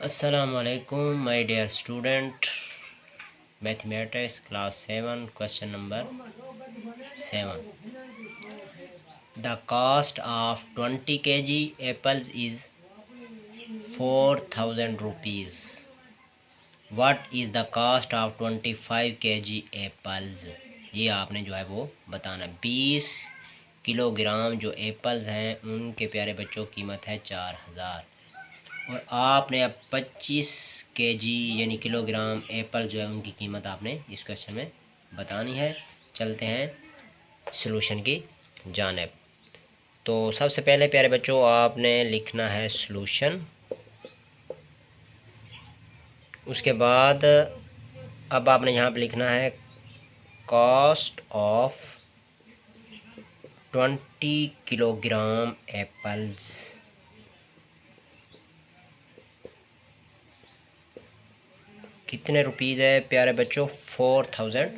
Assalamualaikum my dear student, mathematics class 7, question number 7. The cost of 20 kg apples is 4000 rupees. What is the cost of 25 kg apples? ये आपने जो है वो बताना। 20 kilogram जो apples हैं उनके प्यारे बच्चों कीमत है 4000, और आपने अब 25 केजी यानी किलोग्राम एप्पल जो है उनकी कीमत आपने इस क्वेश्चन में बतानी है। चलते हैं सॉल्यूशन की जानिब। तो सबसे पहले प्यारे बच्चों आपने लिखना है सॉल्यूशन। उसके बाद अब आपने यहाँ पे लिखना है कॉस्ट ऑफ 20 किलोग्राम एप्पल्स। कितने रुपीज़ है प्यारे बच्चों? 4000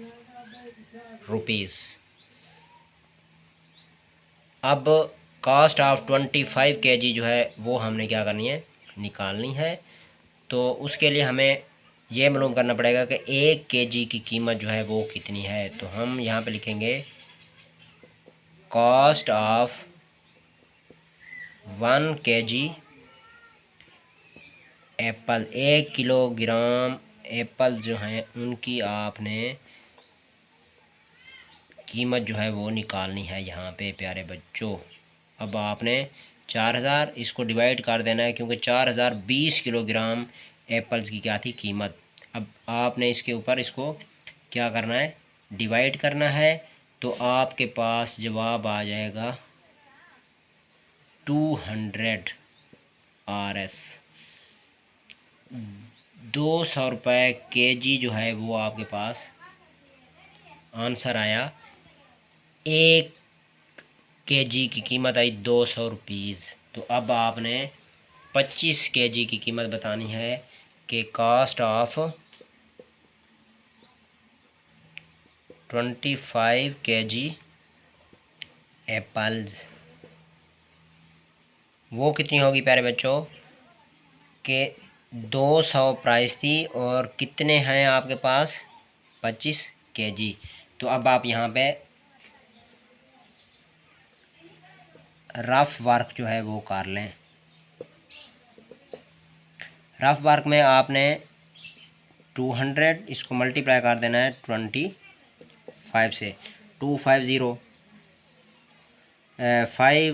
रुपीज़। अब कास्ट ऑफ 25 केजी जो है वो हमने क्या करनी है, निकालनी है। तो उसके लिए हमें ये मालूम करना पड़ेगा कि 1 केजी की कीमत जो है वो कितनी है। तो हम यहाँ पे लिखेंगे cost of 1 KG apple. 1 kilogram apple जो हैं उनकी आपने कीमत जो है वो निकालनी है यहाँ पे प्यारे बच्चों। अब आपने 4000 इसको डिवाइड कर देना है, क्योंकि 4000 20 किलोग्राम एप्पल्स की क्या थी कीमत। अब आपने इसके ऊपर इसको क्या करना है, डिवाइड करना है। तो आपके पास जवाब आ जाएगा 200 RS। 200 रुपये केजी जो है वो आपके पास आंसर आया। 1 केजी की कीमत आई 200 रुपीज़। तो अब आपने 25 केजी की कीमत बतानी है कि कास्ट ऑफ 25 केजी एप्पल्स वो कितनी होगी प्यारे बच्चों कि 200 प्राइस थी और कितने हैं आपके पास 25 केजी। तो अब आप यहाँ पे रफ वर्क जो है वो कर लें। रफ वर्क में आपने 200 इसको मल्टीप्लाई कर देना है 25 से। 250 5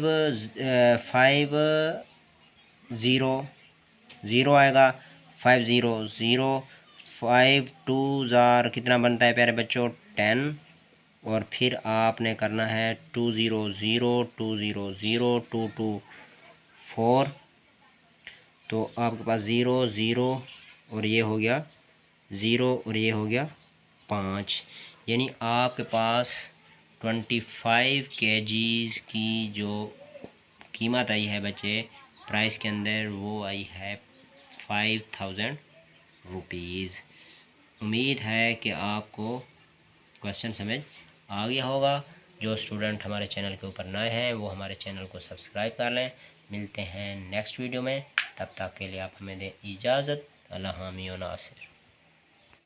0 आएगा। 500 5 2 जार कितना बनता है प्यारे बच्चों 10, और फिर आपने करना है 200 200 2 2 4। तो आपके पास 0 0 और ये हो गया 0 और ये हो गया 5, यानी आपके पास 25 केजीज़ की जो कीमत आई है बच्चे प्राइस के अंदर वो आई है 5000 रुपीज़। उम्मीद है कि आपको क्वेश्चन समझ आ गया होगा। जो स्टूडेंट हमारे चैनल के ऊपर नए हैं वो हमारे चैनल को सब्सक्राइब कर लें। मिलते हैं नेक्स्ट वीडियो में, तब तक के लिए आप हमें दें इजाज़त। अल्लाह हामी व नासिर।